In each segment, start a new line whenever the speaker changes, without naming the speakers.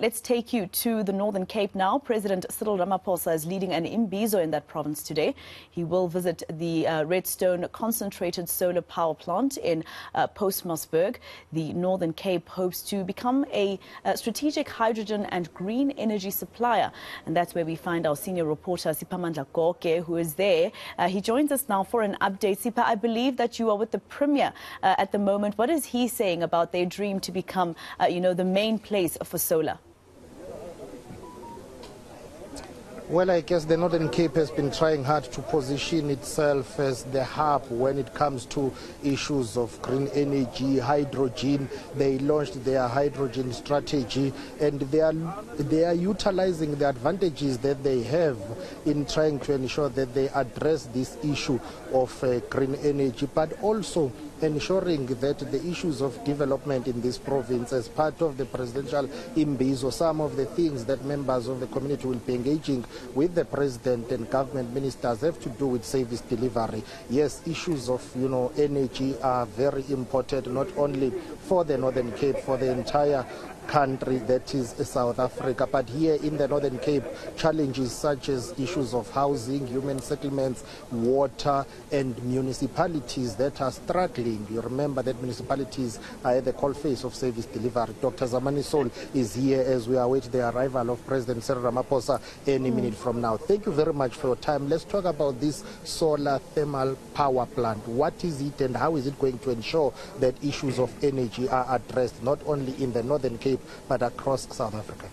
Let's take you to the Northern Cape now. President Cyril Ramaphosa is leading an Imbizo in that province today. He will visit the Redstone concentrated solar power plant in Postmasburg. The Northern Cape hopes to become a strategic hydrogen and green energy supplier. And that's where we find our senior reporter, Siphamandla Goge, who is there. He joins us now for an update. Sipa, I believe that you are with the Premier at the moment. What is he saying about their dream to become, the main place for solar?
Well, I guess the Northern Cape has been trying hard to position itself as the hub when it comes to issues of green energy, hydrogen. They launched their hydrogen strategy, and they are utilizing the advantages that they have in trying to ensure that they address this issue of green energy, but also ensuring that the issues of development in this province as part of the presidential Imbizo, some of the things that members of the community will be engaging with the president and government ministers have to do with service delivery. Yes, issues of energy are very important, not only for the Northern Cape, for the entire country that is South Africa, but here in the Northern Cape, challenges such as issues of housing, human settlements, water, and municipalities that are struggling. You remember that municipalities are at the coalface of service delivery. Dr. Zamani Sol is here as we await the arrival of President Cyril Ramaphosa any minute from now. Thank you very much for your time. Let's talk about this solar thermal power plant. What is it and how is it going to ensure that issues of energy are addressed not only in the Northern Cape but across South Africa?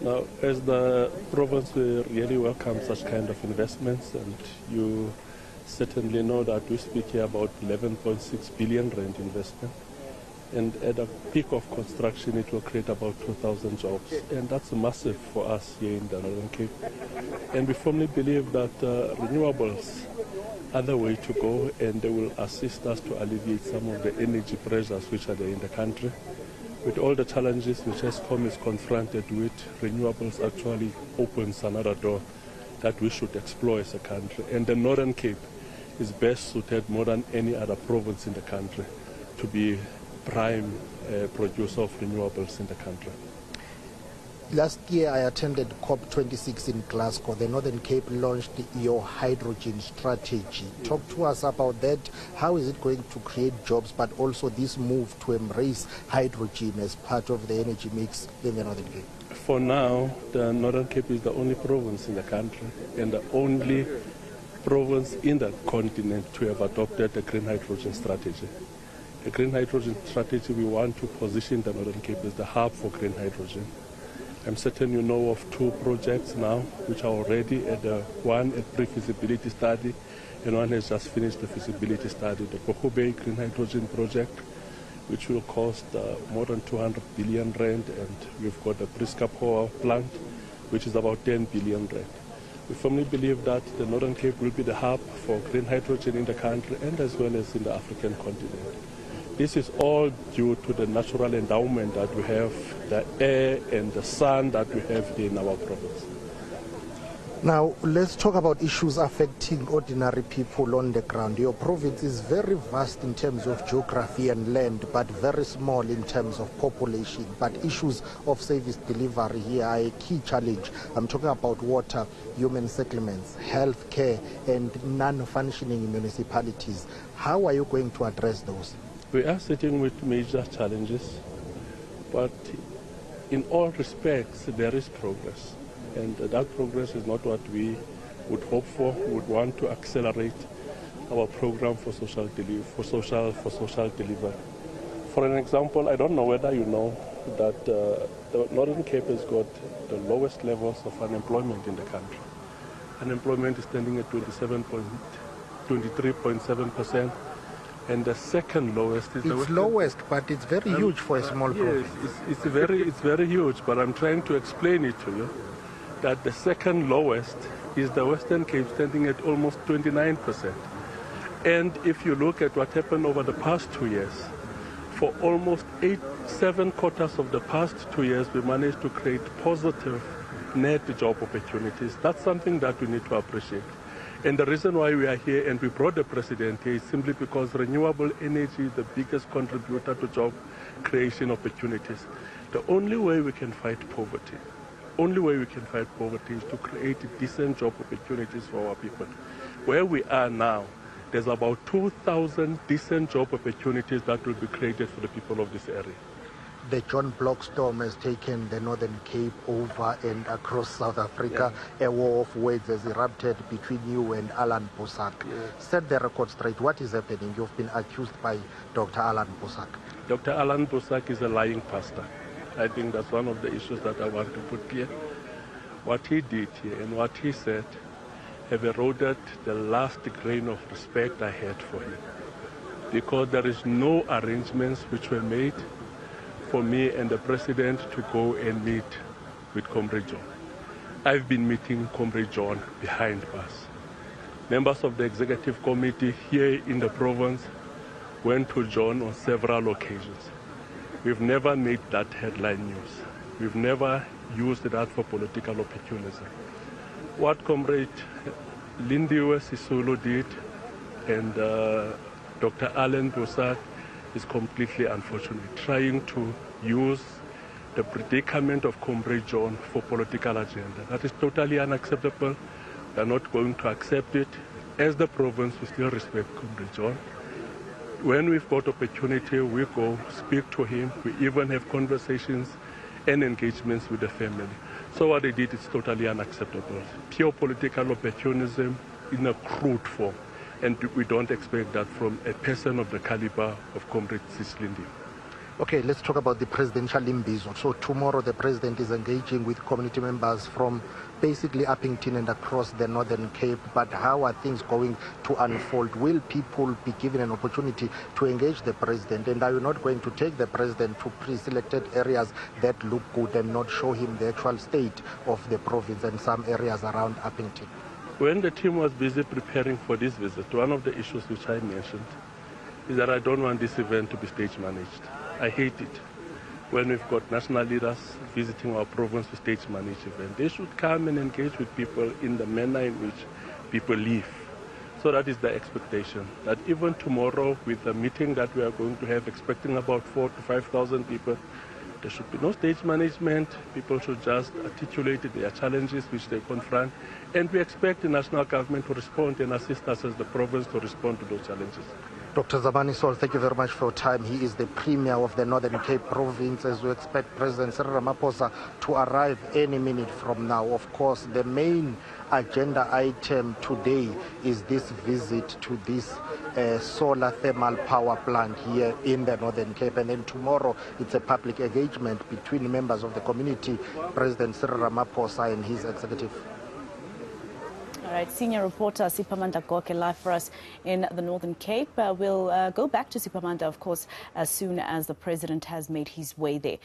Now, as the province, we really welcome such kind of investments, and you certainly know that we speak here about 11.6 billion rand investment, and at a peak of construction it will create about 2,000 jobs, and that's massive for us here in the Northern Cape. And we firmly believe that renewables are the way to go, and they will assist us to alleviate some of the energy pressures which are there in the country. With all the challenges which ESCOM is confronted with, renewables actually opens another door that we should explore as a country. And the Northern Cape is best suited more than any other province in the country to be prime producer of renewables in the country.
Last year I attended COP26 in Glasgow. The Northern Cape launched your hydrogen strategy. Talk to us about that. How is it going to create jobs, but also this move to embrace hydrogen as part of the energy mix in the Northern Cape?
For now, the Northern Cape is the only province in the country and the only province in the continent to have adopted a green hydrogen strategy. A green hydrogen strategy, we want to position the Northern Cape as the hub for green hydrogen. I'm certain you know of two projects now which are already at one at pre-feasibility study and one has just finished the feasibility study. The Goge Green Hydrogen Project, which will cost more than 200 billion rand, and we've got the Briska Power Plant, which is about 10 billion rand. We firmly believe that the Northern Cape will be the hub for green hydrogen in the country and as well as in the African continent. This is all due to the natural endowment that we have, the air and the sun that we have in our province.
Now, let's talk about issues affecting ordinary people on the ground. Your province is very vast in terms of geography and land, but very small in terms of population. But issues of service delivery here are a key challenge. I'm talking about water, human settlements, health care, and non-functioning municipalities. How are you going to address those?
We are sitting with major challenges, but in all respects there is progress, and that progress is not what we would hope for. We would want to accelerate our program for social delivery. For an example, I don't know whether you know that the Northern Cape has got the lowest levels of unemployment in the country. Unemployment is standing at 23.7%. And the second lowest is
it's lowest, but it's very huge for a small province.
Yes, it's very huge, but I'm trying to explain it to you that the second lowest is the Western Cape, standing at almost 29%. And if you look at what happened over the past 2 years, for almost 7 quarters of the past 2 years, we managed to create positive net job opportunities. That's something that we need to appreciate. And the reason why we are here and we brought the president here is simply because renewable energy is the biggest contributor to job creation opportunities. The only way we can fight poverty, is to create decent job opportunities for our people. Where we are now, there's about 2,000 decent job opportunities that will be created for the people of this area.
The John Block storm has taken the Northern Cape over and across South Africa. Yeah. A war of words has erupted between you and Alan Bosak. Yeah. Set the record straight. What is happening? You've been accused by Dr. Alan Bosak.
Dr. Alan Bosak is a lying pastor. I think that's one of the issues that I want to put clear. What he did here and what he said have eroded the last grain of respect I had for him. Because there is no arrangements which were made for me and the president to go and meet with Comrade John. I've been meeting Comrade John behind us. Members of the executive committee here in the province went to John on several occasions. We've never made that headline news. We've never used that for political opportunism. What Comrade Lindiwe Sisulu did and Dr. Alan Bosak is completely unfortunate, trying to use the predicament of Comrade John for political agenda. That is totally unacceptable. We are not going to accept it. As the province, we still respect Comrade John. When we've got opportunity, we go speak to him. We even have conversations and engagements with the family. So what they did is totally unacceptable. Pure political opportunism in a crude form. And we don't expect that from a person of the caliber of Comrade Sislindi.
Okay, let's talk about the presidential Imbizo. So tomorrow the president is engaging with community members from basically Uppington and across the Northern Cape. But how are things going to unfold? Will people be given an opportunity to engage the president? And are you not going to take the president to pre-selected areas that look good and not show him the actual state of the province and some areas around Uppington?
When the team was busy preparing for this visit, one of the issues which I mentioned is that I don't want this event to be stage managed. I hate it. When we've got national leaders visiting our province to stage manage events, they should come and engage with people in the manner in which people live. So that is the expectation, that even tomorrow with the meeting that we are going to have, expecting about 4,000 to 5,000 people, there should be no stage management. People should just articulate their challenges which they confront. And we expect the national government to respond and assist us as the province to respond to those challenges.
Dr. Zamani Sol, thank you very much for your time. He is the Premier of the Northern Cape Province, as we expect President Cyril Ramaphosa to arrive any minute from now. Of course, the main agenda item today is this visit to this solar thermal power plant here in the Northern Cape. And then tomorrow, it's a public engagement between members of the community, President Cyril Ramaphosa and his executive.
All right, senior reporter Siphamandla Goge live for us in the Northern Cape. We'll go back to Siphamandla, of course, as soon as the president has made his way there.